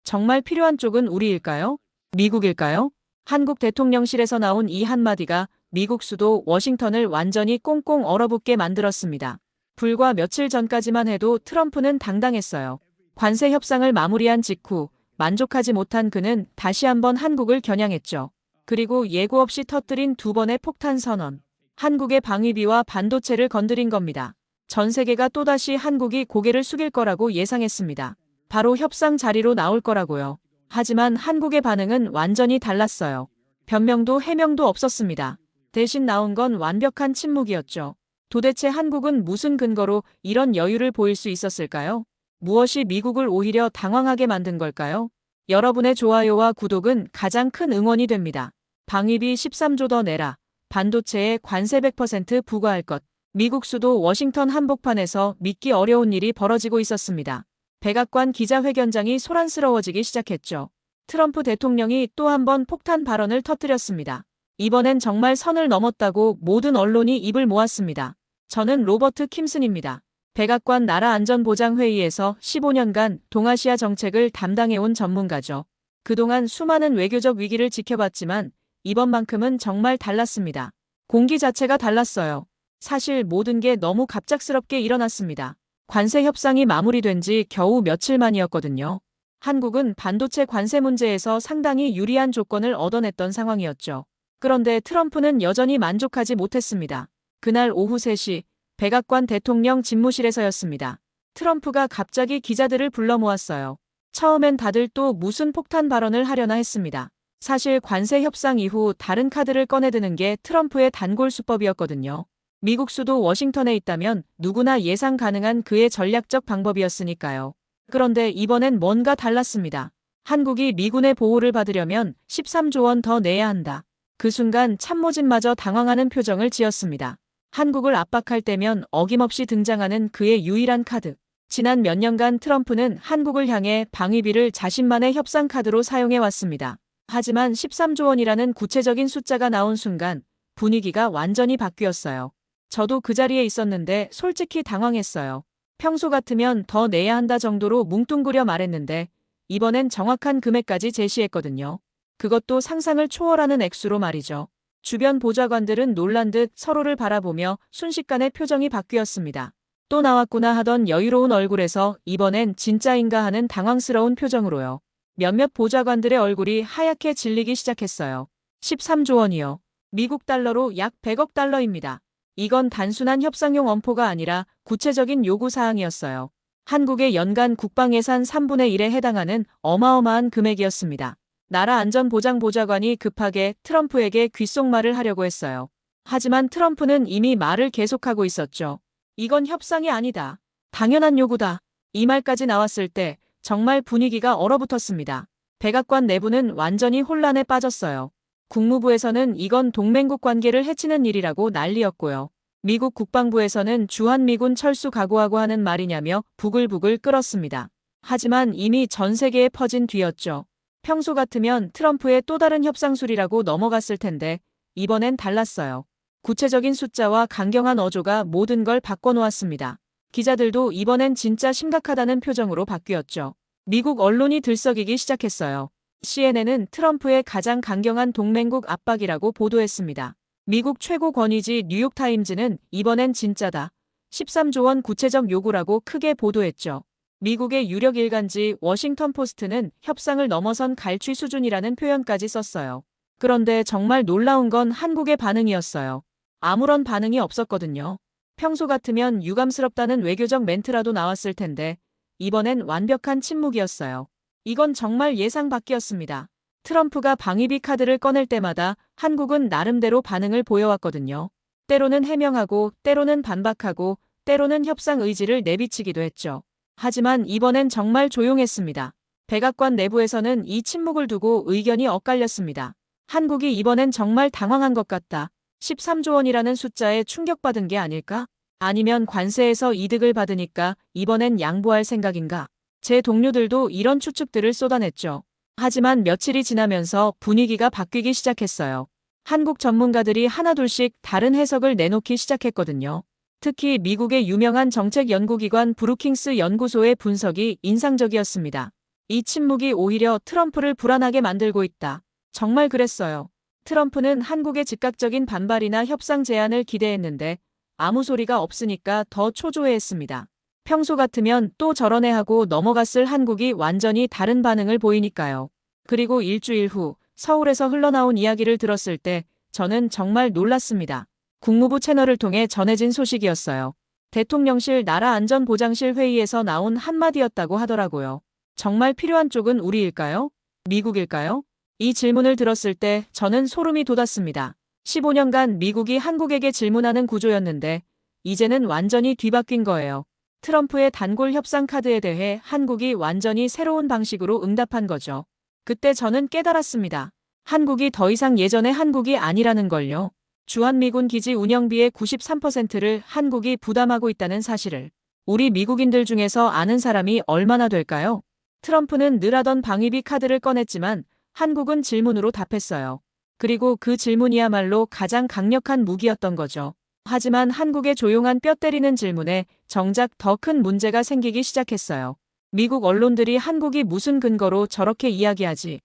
정말 필요한 쪽은 우리일까요? 미국일까요? 한국 대통령실에서 나온 이 한마디가 미국 수도 워싱턴을 완전히 꽁꽁 얼어붙게 만들었습니다. 불과 며칠 전까지만 해도 트럼프는 당당했어요. 관세 협상을 마무리한 직후 만족하지 못한 그는 다시 한번 한국을 겨냥했죠. 그리고 예고 없이 터뜨린 두 번의 폭탄 선언. 한국의 방위비와 반도체를 건드린 겁니다. 전 세계가 또다시 한국이 고개를 숙일 거라고 예상했습니다. 바로 협상 자리로 나올 거라고요. 하지만 한국의 반응은 완전히 달랐어요. 변명도 해명도 없었습니다. 대신 나온 건 완벽한 침묵이었죠. 도대체 한국은 무슨 근거로 이런 여유를 보일 수 있었을까요? 무엇이 미국을 오히려 당황하게 만든 걸까요? 여러분의 좋아요와 구독은 가장 큰 응원이 됩니다. 방위비 13조 더 내라. 반도체에 관세 100% 부과할 것. 미국 수도 워싱턴 한복판에서 믿기 어려운 일이 벌어지고 있었습니다. 백악관 기자회견장이 소란스러워지기 시작했죠. 트럼프 대통령이 또 한 번 폭탄 발언을 터뜨렸습니다. 이번엔 정말 선을 넘었다고 모든 언론이 입을 모았습니다. 저는 로버트 킴슨입니다. 백악관 나라안전보장회의에서 15년간 동아시아 정책을 담당해온 전문가죠. 그동안 수많은 외교적 위기를 지켜봤지만 이번만큼은 정말 달랐습니다. 공기 자체가 달랐어요. 사실 모든 게 너무 갑작스럽게 일어났습니다. 관세 협상이 마무리된 지 겨우 며칠 만이었거든요. 한국은 반도체 관세 문제에서 상당히 유리한 조건을 얻어냈던 상황이었죠. 그런데 트럼프는 여전히 만족하지 못했습니다. 그날 오후 3시 백악관 대통령 집무실에서였습니다. 트럼프가 갑자기 기자들을 불러 모았어요. 처음엔 다들 또 무슨 폭탄 발언을 하려나 했습니다. 사실 관세 협상 이후 다른 카드를 꺼내드는 게 트럼프의 단골 수법이었거든요. 미국 수도 워싱턴에 있다면 누구나 예상 가능한 그의 전략적 방법이었으니까요. 그런데 이번엔 뭔가 달랐습니다. 한국이 미군의 보호를 받으려면 13조 원 더 내야 한다. 그 순간 참모진마저 당황하는 표정을 지었습니다. 한국을 압박할 때면 어김없이 등장하는 그의 유일한 카드. 지난 몇 년간 트럼프는 한국을 향해 방위비를 자신만의 협상 카드로 사용해왔습니다. 하지만 13조 원이라는 구체적인 숫자가 나온 순간 분위기가 완전히 바뀌었어요. 저도 그 자리에 있었는데 솔직히 당황했어요. 평소 같으면 더 내야 한다 정도로 뭉뚱그려 말했는데 이번엔 정확한 금액까지 제시했거든요. 그것도 상상을 초월하는 액수로 말이죠. 주변 보좌관들은 놀란 듯 서로를 바라보며 순식간에 표정이 바뀌었습니다. 또 나왔구나 하던 여유로운 얼굴에서 이번엔 진짜인가 하는 당황스러운 표정으로요. 몇몇 보좌관들의 얼굴이 하얗게 질리기 시작했어요. 13조 원이요. 미국 달러로 약 100억 달러입니다. 이건 단순한 협상용 엄포가 아니라 구체적인 요구사항이었어요. 한국의 연간 국방예산 3분의 1에 해당하는 어마어마한 금액이었습니다. 나라안전보장보좌관이 급하게 트럼프에게 귓속말을 하려고 했어요. 하지만 트럼프는 이미 말을 계속하고 있었죠. 이건 협상이 아니다. 당연한 요구다. 이 말까지 나왔을 때 정말 분위기가 얼어붙었습니다. 백악관 내부는 완전히 혼란에 빠졌어요. 국무부에서는 이건 동맹국 관계를 해치는 일이라고 난리였고요. 미국 국방부에서는 주한미군 철수 각오하고 하는 말이냐며 부글부글 끓었습니다. 하지만 이미 전 세계에 퍼진 뒤였죠. 평소 같으면 트럼프의 또 다른 협상술이라고 넘어갔을 텐데 이번엔 달랐어요. 구체적인 숫자와 강경한 어조가 모든 걸 바꿔놓았습니다. 기자들도 이번엔 진짜 심각하다는 표정으로 바뀌었죠. 미국 언론이 들썩이기 시작했어요. CNN은 트럼프의 가장 강경한 동맹국 압박이라고 보도했습니다. 미국 최고 권위지 뉴욕타임즈는 이번엔 진짜다. 13조 원 구체적 요구라고 크게 보도했죠. 미국의 유력 일간지 워싱턴 포스트는 협상을 넘어선 갈취 수준이라는 표현까지 썼어요. 그런데 정말 놀라운 건 한국의 반응이었어요. 아무런 반응이 없었거든요. 평소 같으면 유감스럽다는 외교적 멘트라도 나왔을 텐데 이번엔 완벽한 침묵이었어요. 이건 정말 예상 밖이었습니다. 트럼프가 방위비 카드를 꺼낼 때마다 한국은 나름대로 반응을 보여왔거든요. 때로는 해명하고 때로는 반박하고 때로는 협상 의지를 내비치기도 했죠. 하지만 이번엔 정말 조용했습니다. 백악관 내부에서는 이 침묵을 두고 의견이 엇갈렸습니다. 한국이 이번엔 정말 당황한 것 같다. 13조 원이라는 숫자에 충격받은 게 아닐까? 아니면 관세에서 이득을 받으니까 이번엔 양보할 생각인가? 제 동료들도 이런 추측들을 쏟아냈죠. 하지만 며칠이 지나면서 분위기가 바뀌기 시작했어요. 한국 전문가들이 하나둘씩 다른 해석을 내놓기 시작했거든요. 특히 미국의 유명한 정책 연구기관 브루킹스 연구소의 분석이 인상적이었습니다. 이 침묵이 오히려 트럼프를 불안하게 만들고 있다. 정말 그랬어요. 트럼프는 한국의 즉각적인 반발이나 협상 제안을 기대했는데 아무 소리가 없으니까 더 초조해했습니다. 평소 같으면 또 저러네 하고 넘어갔을 한국이 완전히 다른 반응을 보이니까요. 그리고 일주일 후 서울에서 흘러나온 이야기를 들었을 때 저는 정말 놀랐습니다. 국무부 채널을 통해 전해진 소식이었어요. 대통령실 나라안전보장실 회의에서 나온 한마디였다고 하더라고요. 정말 필요한 쪽은 우리일까요? 미국일까요? 이 질문을 들었을 때 저는 소름이 돋았습니다. 15년간 미국이 한국에게 질문하는 구조였는데 이제는 완전히 뒤바뀐 거예요. 트럼프의 단골 협상 카드에 대해 한국이 완전히 새로운 방식으로 응답한 거죠. 그때 저는 깨달았습니다. 한국이 더 이상 예전의 한국이 아니라는 걸요. 주한미군 기지 운영비의 93%를 한국이 부담하고 있다는 사실을 우리 미국인들 중에서 아는 사람이 얼마나 될까요? 트럼프는 늘 하던 방위비 카드를 꺼냈지만 한국은 질문으로 답했어요. 그리고 그 질문이야말로 가장 강력한 무기였던 거죠. 하지만 한국의 조용한 뼈 때리는 질문에 정작 더 큰 문제가 생기기 시작했어요. 미국 언론들이 한국이 무슨 근거로 저렇게 이야기하지?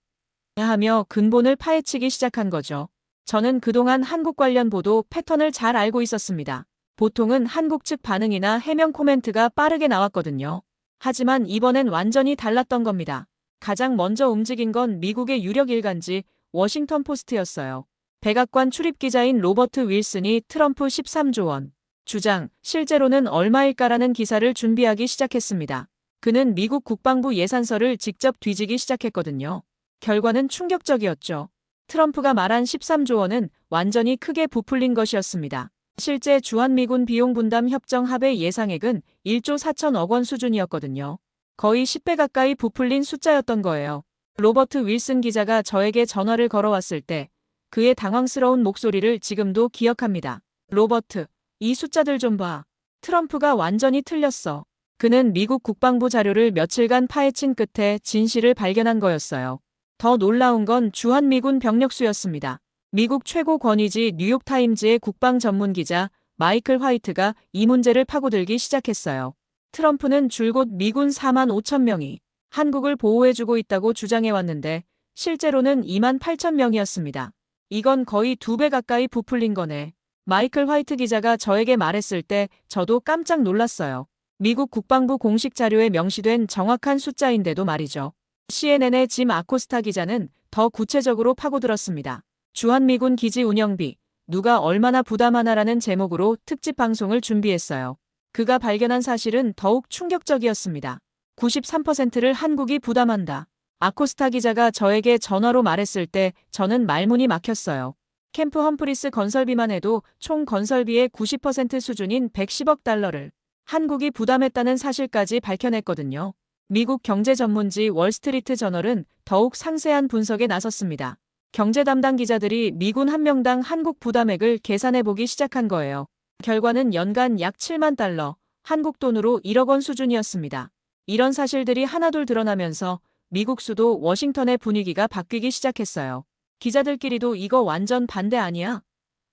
하며 근본을 파헤치기 시작한 거죠. 저는 그동안 한국 관련 보도 패턴을 잘 알고 있었습니다. 보통은 한국 측 반응이나 해명 코멘트가 빠르게 나왔거든요. 하지만 이번엔 완전히 달랐던 겁니다. 가장 먼저 움직인 건 미국의 유력 일간지 워싱턴 포스트였어요. 백악관 출입기자인 로버트 윌슨이 트럼프 13조 원 주장, 실제로는 얼마일까라는 기사를 준비하기 시작했습니다. 그는 미국 국방부 예산서를 직접 뒤지기 시작했거든요. 결과는 충격적이었죠. 트럼프가 말한 13조 원은 완전히 크게 부풀린 것이었습니다. 실제 주한미군 비용 분담 협정 합의 예상액은 1조 4천억 원 수준이었거든요. 거의 10배 가까이 부풀린 숫자였던 거예요. 로버트 윌슨 기자가 저에게 전화를 걸어왔을 때 그의 당황스러운 목소리를 지금도 기억합니다. 로버트, 이 숫자들 좀 봐. 트럼프가 완전히 틀렸어. 그는 미국 국방부 자료를 며칠간 파헤친 끝에 진실을 발견한 거였어요. 더 놀라운 건 주한미군 병력 수였습니다. 미국 최고 권위지 뉴욕타임즈의 국방 전문 기자 마이클 화이트가 이 문제를 파고들기 시작했어요. 트럼프는 줄곧 미군 4만 5천 명이 한국을 보호해주고 있다고 주장해왔는데 실제로는 2만 8천 명이었습니다. 이건 거의 2배 가까이 부풀린 거네. 마이클 화이트 기자가 저에게 말했을 때 저도 깜짝 놀랐어요. 미국 국방부 공식 자료에 명시된 정확한 숫자인데도 말이죠. CNN의 짐 아코스타 기자는 더 구체적으로 파고들었습니다. 주한미군 기지 운영비, 누가 얼마나 부담하나라는 제목으로 특집 방송을 준비했어요. 그가 발견한 사실은 더욱 충격적이었습니다. 93%를 한국이 부담한다. 아코스타 기자가 저에게 전화로 말했을 때 저는 말문이 막혔어요. 캠프 험프리스 건설비만 해도 총 건설비의 90% 수준인 110억 달러를 한국이 부담했다는 사실까지 밝혀냈거든요. 미국 경제 전문지 월스트리트 저널은 더욱 상세한 분석에 나섰습니다. 경제 담당 기자들이 미군 한 명당 한국 부담액을 계산해보기 시작한 거예요. 결과는 연간 약 7만 달러, 한국 돈으로 1억 원 수준이었습니다. 이런 사실들이 하나둘 드러나면서 미국 수도 워싱턴의 분위기가 바뀌기 시작했어요. 기자들끼리도 이거 완전 반대 아니야?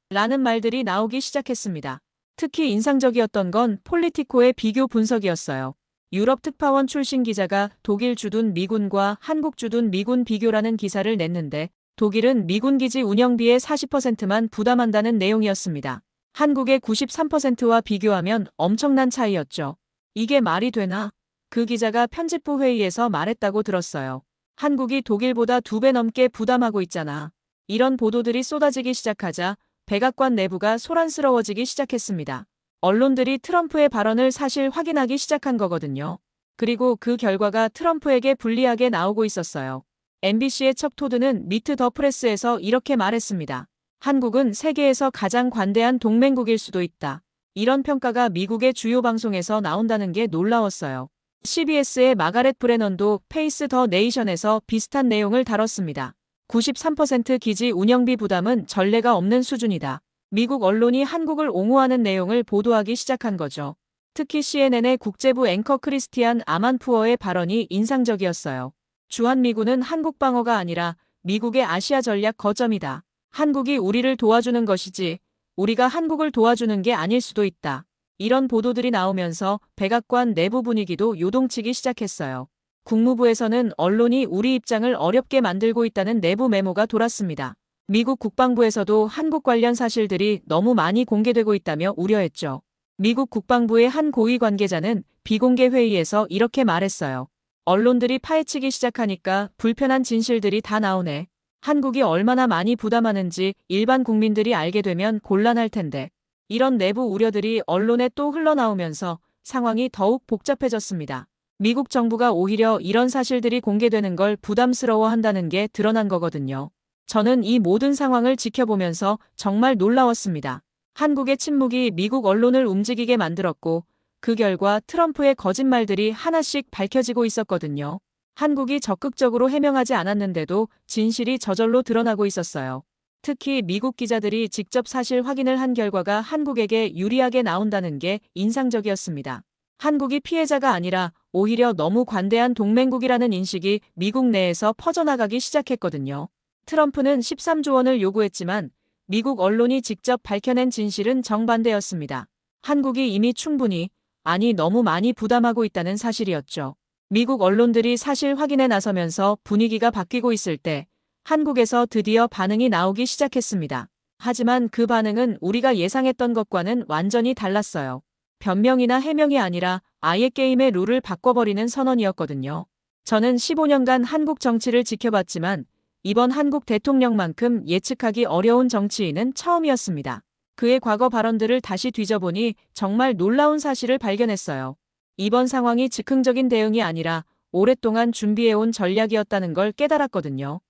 라는 말들이 나오기 시작했습니다. 특히 인상적이었던 건 폴리티코의 비교 분석이었어요. 유럽 특파원 출신 기자가 독일 주둔 미군과 한국 주둔 미군 비교라는 기사를 냈는데 독일은 미군 기지 운영비의 40%만 부담한다는 내용이었습니다. 한국의 93%와 비교하면 엄청난 차이였죠. 이게 말이 되나? 그 기자가 편집부 회의에서 말했다고 들었어요. 한국이 독일보다 2배 넘게 부담하고 있잖아. 이런 보도들이 쏟아지기 시작하자 백악관 내부가 소란스러워지기 시작했습니다. 언론들이 트럼프의 발언을 사실 확인하기 시작한 거거든요. 그리고 그 결과가 트럼프에게 불리하게 나오고 있었어요. MBC의 척 토드는 미트 더 프레스에서 이렇게 말했습니다. 한국은 세계에서 가장 관대한 동맹국일 수도 있다. 이런 평가가 미국의 주요 방송에서 나온다는 게 놀라웠어요. CBS의 마가렛 브레넌도 페이스 더 네이션에서 비슷한 내용을 다뤘습니다. 93% 기지 운영비 부담은 전례가 없는 수준이다. 미국 언론이 한국을 옹호하는 내용을 보도하기 시작한 거죠. 특히 CNN의 국제부 앵커 크리스티안 아만푸어의 발언이 인상적이었어요. 주한미군은 한국 방어가 아니라 미국의 아시아 전략 거점이다. 한국이 우리를 도와주는 것이지 우리가 한국을 도와주는 게 아닐 수도 있다. 이런 보도들이 나오면서 백악관 내부 분위기도 요동치기 시작했어요. 국무부에서는 언론이 우리 입장을 어렵게 만들고 있다는 내부 메모가 돌았습니다. 미국 국방부에서도 한국 관련 사실들이 너무 많이 공개되고 있다며 우려했죠. 미국 국방부의 한 고위 관계자는 비공개 회의에서 이렇게 말했어요. 언론들이 파헤치기 시작하니까 불편한 진실들이 다 나오네. 한국이 얼마나 많이 부담하는지 일반 국민들이 알게 되면 곤란할 텐데. 이런 내부 우려들이 언론에 또 흘러나오면서 상황이 더욱 복잡해졌습니다. 미국 정부가 오히려 이런 사실들이 공개되는 걸 부담스러워한다는 게 드러난 거거든요. 저는 이 모든 상황을 지켜보면서 정말 놀라웠습니다. 한국의 침묵이 미국 언론을 움직이게 만들었고 그 결과 트럼프의 거짓말들이 하나씩 밝혀지고 있었거든요. 한국이 적극적으로 해명하지 않았는데도 진실이 저절로 드러나고 있었어요. 특히 미국 기자들이 직접 사실 확인을 한 결과가 한국에게 유리하게 나온다는 게 인상적이었습니다. 한국이 피해자가 아니라 오히려 너무 관대한 동맹국이라는 인식이 미국 내에서 퍼져나가기 시작했거든요. 트럼프는 13조 원을 요구했지만 미국 언론이 직접 밝혀낸 진실은 정반대였습니다. 한국이 이미 충분히, 아니 너무 많이 부담하고 있다는 사실이었죠. 미국 언론들이 사실 확인에 나서면서 분위기가 바뀌고 있을 때 한국에서 드디어 반응이 나오기 시작했습니다. 하지만 그 반응은 우리가 예상했던 것과는 완전히 달랐어요. 변명이나 해명이 아니라 아예 게임의 룰을 바꿔버리는 선언이었거든요. 저는 15년간 한국 정치를 지켜봤지만 이번 한국 대통령만큼 예측하기 어려운 정치인은 처음이었습니다. 그의 과거 발언들을 다시 뒤져보니 정말 놀라운 사실을 발견했어요. 이번 상황이 즉흥적인 대응이 아니라 오랫동안 준비해온 전략이었다는 걸 깨달았거든요.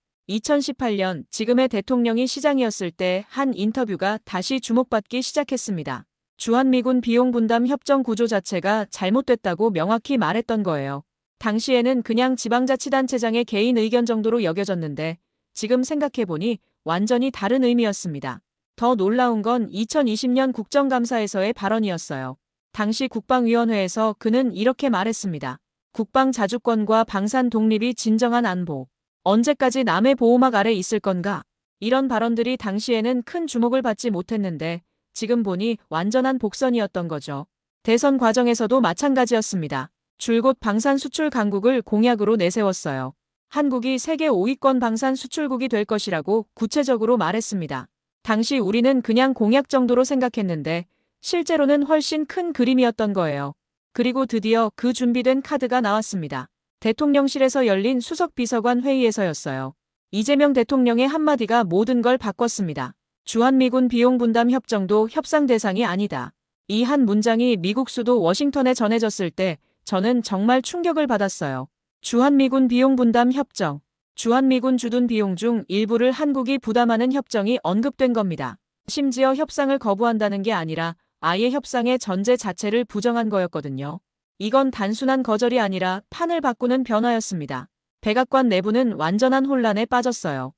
2018년 지금의 대통령이 시장이었을 때 한 인터뷰가 다시 주목받기 시작했습니다. 주한미군 비용 분담 협정 구조 자체가 잘못됐다고 명확히 말했던 거예요. 당시에는 그냥 지방자치단체장의 개인 의견 정도로 여겨졌는데 지금 생각해보니 완전히 다른 의미였습니다. 더 놀라운 건 2020년 국정감사에서의 발언이었어요. 당시 국방위원회에서 그는 이렇게 말했습니다. 국방 자주권과 방산 독립이 진정한 안보. 언제까지 남의 보호막 아래 있을 건가? 이런 발언들이 당시에는 큰 주목을 받지 못했는데 지금 보니 완전한 복선이었던 거죠. 대선 과정에서도 마찬가지였습니다. 줄곧 방산 수출 강국을 공약으로 내세웠어요. 한국이 세계 5위권 방산 수출국이 될 것이라고 구체적으로 말했습니다. 당시 우리는 그냥 공약 정도로 생각했는데 실제로는 훨씬 큰 그림이었던 거예요. 그리고 드디어 그 준비된 카드가 나왔습니다. 대통령실에서 열린 수석비서관 회의에서였어요. 이재명 대통령의 한마디가 모든 걸 바꿨습니다. 주한미군 비용 분담 협정도 협상 대상이 아니다. 이 한 문장이 미국 수도 워싱턴에 전해졌을 때 저는 정말 충격을 받았어요. 주한미군 비용 분담 협정. 주한미군 주둔 비용 중 일부를 한국이 부담하는 협정이 언급된 겁니다. 심지어 협상을 거부한다는 게 아니라 아예 협상의 전제 자체를 부정한 거였거든요. 이건 단순한 거절이 아니라 판을 바꾸는 변화였습니다. 백악관 내부는 완전한 혼란에 빠졌어요.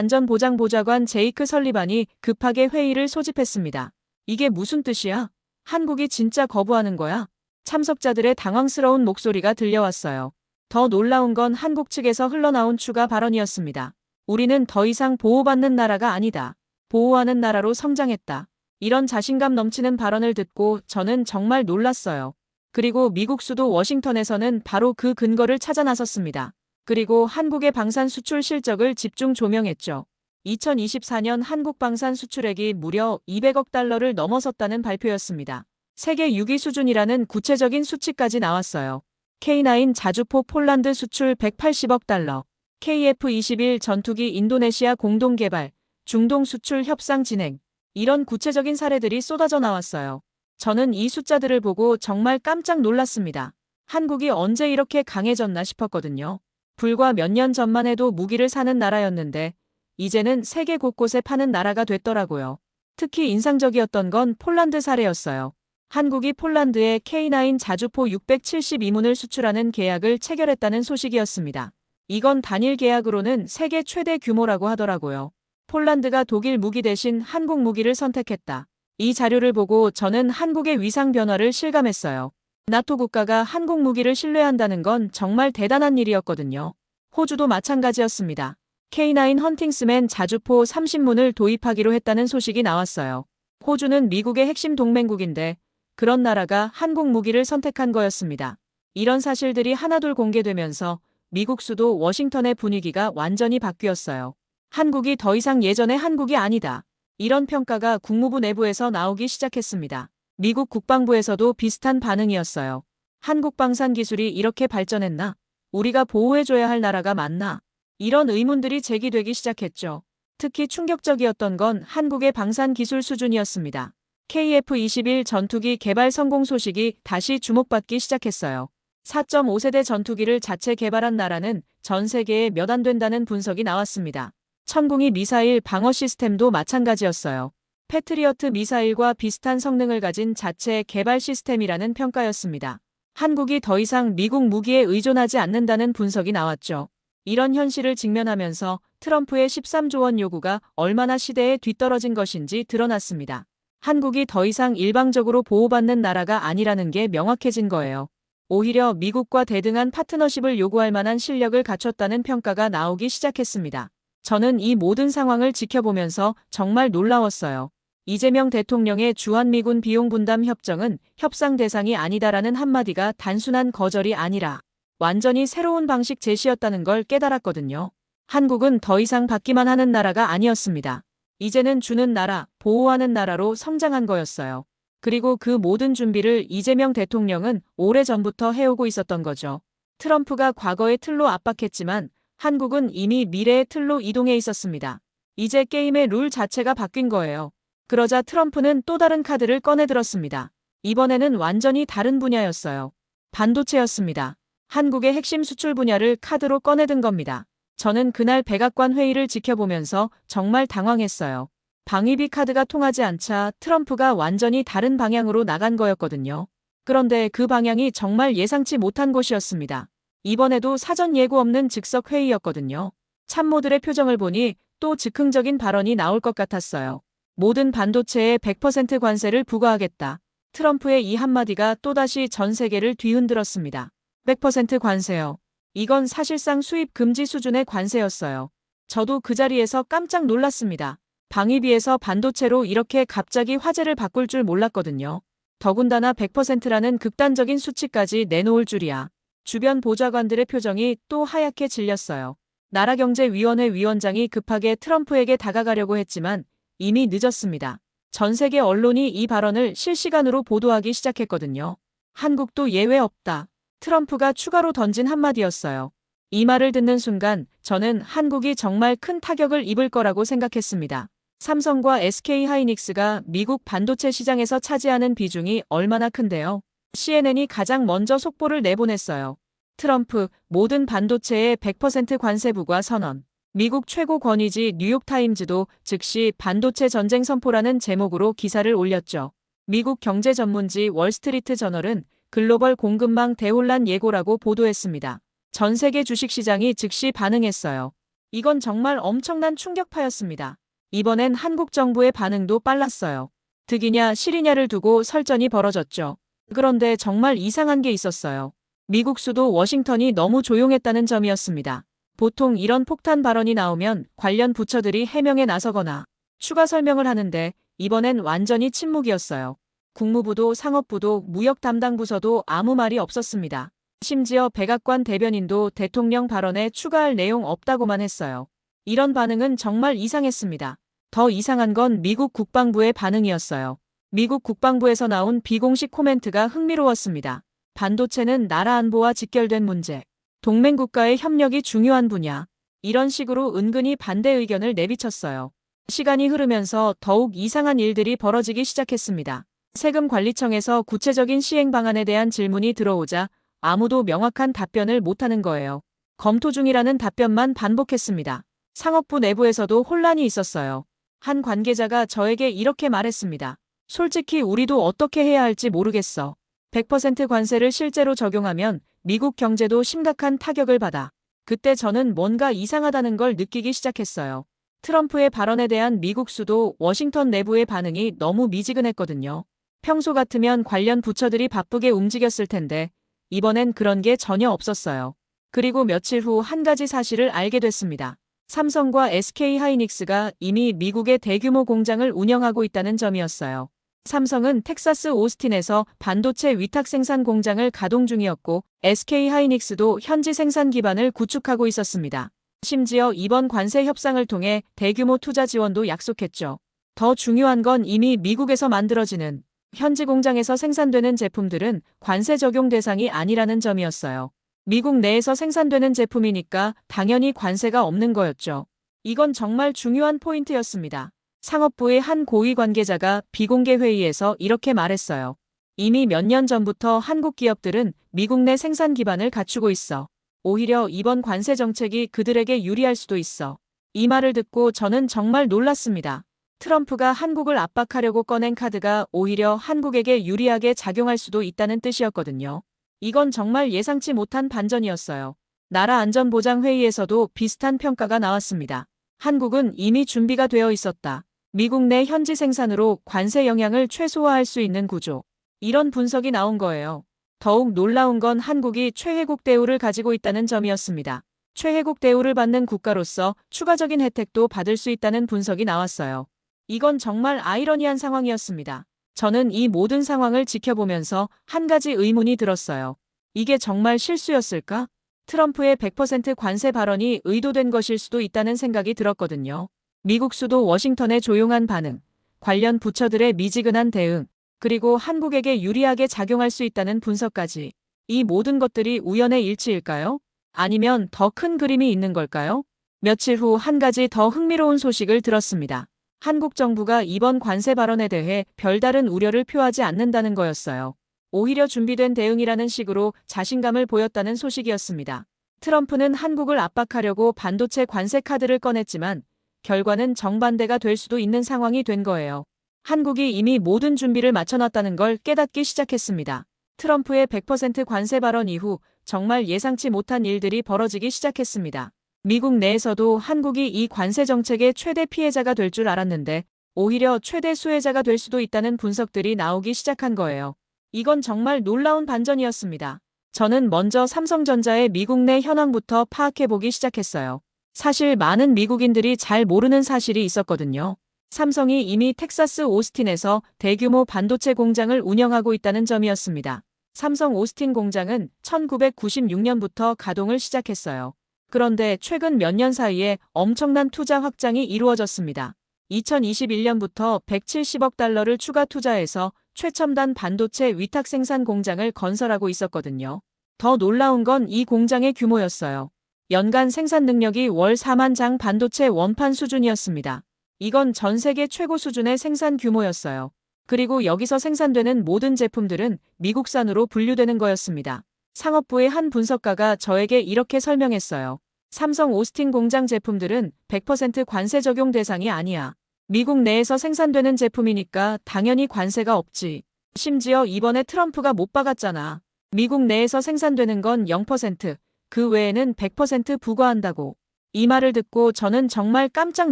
나라안전보장보좌관 제이크 설리반이 급하게 회의를 소집했습니다. 이게 무슨 뜻이야? 한국이 진짜 거부하는 거야? 참석자들의 당황스러운 목소리가 들려왔어요. 더 놀라운 건 한국 측에서 흘러나온 추가 발언이었습니다. 우리는 더 이상 보호받는 나라가 아니다. 보호하는 나라로 성장했다. 이런 자신감 넘치는 발언을 듣고 저는 정말 놀랐어요. 그리고 미국 수도 워싱턴에서는 바로 그 근거를 찾아 나섰습니다. 그리고 한국의 방산 수출 실적을 집중 조명했죠. 2024년 한국 방산 수출액이 무려 200억 달러를 넘어섰다는 발표였습니다. 세계 6위 수준이라는 구체적인 수치까지 나왔어요. K9 자주포 폴란드 수출 180억 달러, KF-21 전투기 인도네시아 공동 개발, 중동 수출 협상 진행, 이런 구체적인 사례들이 쏟아져 나왔어요. 저는 이 숫자들을 보고 정말 깜짝 놀랐습니다. 한국이 언제 이렇게 강해졌나 싶었거든요. 불과 몇 년 전만 해도 무기를 사는 나라였는데 이제는 세계 곳곳에 파는 나라가 됐더라고요. 특히 인상적이었던 건 폴란드 사례였어요. 한국이 폴란드에 K9 자주포 672문을 수출하는 계약을 체결했다는 소식이었습니다. 이건 단일 계약으로는 세계 최대 규모라고 하더라고요. 폴란드가 독일 무기 대신 한국 무기를 선택했다. 이 자료를 보고 저는 한국의 위상 변화를 실감했어요. 나토 국가가 한국 무기를 신뢰한다는 건 정말 대단한 일이었거든요. 호주도 마찬가지였습니다. K9 헌팅스맨 자주포 30문을 도입하기로 했다는 소식이 나왔어요. 호주는 미국의 핵심 동맹국인데 그런 나라가 한국 무기를 선택한 거였습니다. 이런 사실들이 하나둘 공개되면서 미국 수도 워싱턴의 분위기가 완전히 바뀌었어요. 한국이 더 이상 예전의 한국이 아니다. 이런 평가가 국무부 내부에서 나오기 시작했습니다. 미국 국방부에서도 비슷한 반응이었어요. 한국 방산 기술이 이렇게 발전했나? 우리가 보호해줘야 할 나라가 맞나? 이런 의문들이 제기되기 시작했죠. 특히 충격적이었던 건 한국의 방산 기술 수준이었습니다. KF-21 전투기 개발 성공 소식이 다시 주목받기 시작했어요. 4.5세대 전투기를 자체 개발한 나라는 전 세계에 몇 안 된다는 분석이 나왔습니다. 천궁이 미사일 방어 시스템도 마찬가지였어요. 패트리어트 미사일과 비슷한 성능을 가진 자체 개발 시스템이라는 평가였습니다. 한국이 더 이상 미국 무기에 의존하지 않는다는 분석이 나왔죠. 이런 현실을 직면하면서 트럼프의 13조 원 요구가 얼마나 시대에 뒤떨어진 것인지 드러났습니다. 한국이 더 이상 일방적으로 보호받는 나라가 아니라는 게 명확해진 거예요. 오히려 미국과 대등한 파트너십을 요구할 만한 실력을 갖췄다는 평가가 나오기 시작했습니다. 저는 이 모든 상황을 지켜보면서 정말 놀라웠어요. 이재명 대통령의 주한미군 비용 분담 협정은 협상 대상이 아니다라는 한마디가 단순한 거절이 아니라 완전히 새로운 방식 제시였다는 걸 깨달았거든요. 한국은 더 이상 받기만 하는 나라가 아니었습니다. 이제는 주는 나라, 보호하는 나라로 성장한 거였어요. 그리고 그 모든 준비를 이재명 대통령은 오래전부터 해오고 있었던 거죠. 트럼프가 과거의 틀로 압박했지만 한국은 이미 미래의 틀로 이동해 있었습니다. 이제 게임의 룰 자체가 바뀐 거예요. 그러자 트럼프는 또 다른 카드를 꺼내들었습니다. 이번에는 완전히 다른 분야였어요. 반도체였습니다. 한국의 핵심 수출 분야를 카드로 꺼내든 겁니다. 저는 그날 백악관 회의를 지켜보면서 정말 당황했어요. 방위비 카드가 통하지 않자 트럼프가 완전히 다른 방향으로 나간 거였거든요. 그런데 그 방향이 정말 예상치 못한 곳이었습니다. 이번에도 사전 예고 없는 즉석 회의였거든요. 참모들의 표정을 보니 또 즉흥적인 발언이 나올 것 같았어요. 모든 반도체에 100% 관세를 부과하겠다. 트럼프의 이 한마디가 또다시 전 세계를 뒤흔들었습니다. 100% 관세요. 이건 사실상 수입 금지 수준의 관세였어요. 저도 그 자리에서 깜짝 놀랐습니다. 방위비에서 반도체로 이렇게 갑자기 화제를 바꿀 줄 몰랐거든요. 더군다나 100%라는 극단적인 수치까지 내놓을 줄이야. 주변 보좌관들의 표정이 또 하얗게 질렸어요. 나라경제위원회 위원장이 급하게 트럼프에게 다가가려고 했지만 이미 늦었습니다. 전 세계 언론이 이 발언을 실시간으로 보도하기 시작했거든요. 한국도 예외 없다. 트럼프가 추가로 던진 한마디였어요. 이 말을 듣는 순간 저는 한국이 정말 큰 타격을 입을 거라고 생각했습니다. 삼성과 SK하이닉스가 미국 반도체 시장에서 차지하는 비중이 얼마나 큰데요? CNN이 가장 먼저 속보를 내보냈어요. 트럼프, 모든 반도체에 100% 관세 부과 선언. 미국 최고 권위지 뉴욕타임즈도 즉시 반도체 전쟁 선포라는 제목으로 기사를 올렸죠. 미국 경제 전문지 월스트리트 저널은 글로벌 공급망 대혼란 예고라고 보도했습니다. 전 세계 주식시장이 즉시 반응했어요. 이건 정말 엄청난 충격파였습니다. 이번엔 한국 정부의 반응도 빨랐어요. 득이냐 실이냐를 두고 설전이 벌어졌죠. 그런데 정말 이상한 게 있었어요. 미국 수도 워싱턴이 너무 조용했다는 점이었습니다. 보통 이런 폭탄 발언이 나오면 관련 부처들이 해명에 나서거나 추가 설명을 하는데 이번엔 완전히 침묵이었어요. 국무부도 상업부도 무역 담당 부서도 아무 말이 없었습니다. 심지어 백악관 대변인도 대통령 발언에 추가할 내용 없다고만 했어요. 이런 반응은 정말 이상했습니다. 더 이상한 건 미국 국방부의 반응이었어요. 미국 국방부에서 나온 비공식 코멘트가 흥미로웠습니다. 반도체는 나라 안보와 직결된 문제. 동맹국가의 협력이 중요한 분야. 이런 식으로 은근히 반대 의견을 내비쳤어요. 시간이 흐르면서 더욱 이상한 일들이 벌어지기 시작했습니다. 세금관리청에서 구체적인 시행 방안에 대한 질문이 들어오자 아무도 명확한 답변을 못하는 거예요. 검토 중이라는 답변만 반복했습니다. 상업부 내부에서도 혼란이 있었어요. 한 관계자가 저에게 이렇게 말했습니다. 솔직히 우리도 어떻게 해야 할지 모르겠어. 100% 관세를 실제로 적용하면 미국 경제도 심각한 타격을 받아. 그때 저는 뭔가 이상하다는 걸 느끼기 시작했어요. 트럼프의 발언에 대한 미국 수도 워싱턴 내부의 반응이 너무 미지근했거든요. 평소 같으면 관련 부처들이 바쁘게 움직였을 텐데 이번엔 그런 게 전혀 없었어요. 그리고 며칠 후 한 가지 사실을 알게 됐습니다. 삼성과 SK하이닉스가 이미 미국의 대규모 공장을 운영하고 있다는 점이었어요. 삼성은 텍사스 오스틴에서 반도체 위탁 생산 공장을 가동 중이었고 SK 하이닉스도 현지 생산 기반을 구축하고 있었습니다. 심지어 이번 관세 협상을 통해 대규모 투자 지원도 약속했죠. 더 중요한 건 이미 미국에서 만들어지는 현지 공장에서 생산되는 제품들은 관세 적용 대상이 아니라는 점이었어요. 미국 내에서 생산되는 제품이니까 당연히 관세가 없는 거였죠. 이건 정말 중요한 포인트였습니다. 상업부의 한 고위 관계자가 비공개 회의에서 이렇게 말했어요. 이미 몇 년 전부터 한국 기업들은 미국 내 생산 기반을 갖추고 있어. 오히려 이번 관세 정책이 그들에게 유리할 수도 있어. 이 말을 듣고 저는 정말 놀랐습니다. 트럼프가 한국을 압박하려고 꺼낸 카드가 오히려 한국에게 유리하게 작용할 수도 있다는 뜻이었거든요. 이건 정말 예상치 못한 반전이었어요. 나라안전보장회의에서도 비슷한 평가가 나왔습니다. 한국은 이미 준비가 되어 있었다. 미국 내 현지 생산으로 관세 영향을 최소화할 수 있는 구조. 이런 분석이 나온 거예요. 더욱 놀라운 건 한국이 최혜국 대우를 가지고 있다는 점이었습니다. 최혜국 대우를 받는 국가로서 추가적인 혜택도 받을 수 있다는 분석이 나왔어요. 이건 정말 아이러니한 상황이었습니다. 저는 이 모든 상황을 지켜보면서 한 가지 의문이 들었어요. 이게 정말 실수였을까? 트럼프의 100% 관세 발언이 의도된 것일 수도 있다는 생각이 들었거든요. 미국 수도 워싱턴의 조용한 반응, 관련 부처들의 미지근한 대응, 그리고 한국에게 유리하게 작용할 수 있다는 분석까지. 이 모든 것들이 우연의 일치일까요? 아니면 더 큰 그림이 있는 걸까요? 며칠 후 한 가지 더 흥미로운 소식을 들었습니다. 한국 정부가 이번 관세 발언에 대해 별다른 우려를 표하지 않는다는 거였어요. 오히려 준비된 대응이라는 식으로 자신감을 보였다는 소식이었습니다. 트럼프는 한국을 압박하려고 반도체 관세 카드를 꺼냈지만 결과는 정반대가 될 수도 있는 상황이 된 거예요. 한국이 이미 모든 준비를 마쳐놨다는 걸 깨닫기 시작했습니다. 트럼프의 100% 관세 발언 이후 정말 예상치 못한 일들이 벌어지기 시작했습니다. 미국 내에서도 한국이 이 관세 정책의 최대 피해자가 될 줄 알았는데 오히려 최대 수혜자가 될 수도 있다는 분석들이 나오기 시작한 거예요. 이건 정말 놀라운 반전이었습니다. 저는 먼저 삼성전자의 미국 내 현황부터 파악해보기 시작했어요. 사실 많은 미국인들이 잘 모르는 사실이 있었거든요. 삼성이 이미 텍사스 오스틴에서 대규모 반도체 공장을 운영하고 있다는 점이었습니다. 삼성 오스틴 공장은 1996년부터 가동을 시작했어요. 그런데 최근 몇 년 사이에 엄청난 투자 확장이 이루어졌습니다. 2021년부터 170억 달러를 추가 투자해서 최첨단 반도체 위탁 생산 공장을 건설하고 있었거든요. 더 놀라운 건 이 공장의 규모였어요. 연간 생산 능력이 월 4만 장 반도체 원판 수준이었습니다. 이건 전 세계 최고 수준의 생산 규모였어요. 그리고 여기서 생산되는 모든 제품들은 미국산으로 분류되는 거였습니다. 상업부의 한 분석가가 저에게 이렇게 설명했어요. 삼성 오스틴 공장 제품들은 100% 관세 적용 대상이 아니야. 미국 내에서 생산되는 제품이니까 당연히 관세가 없지. 심지어 이번에 트럼프가 못 박았잖아. 미국 내에서 생산되는 건 0%, 그 외에는 100% 부과한다고. 이 말을 듣고 저는 정말 깜짝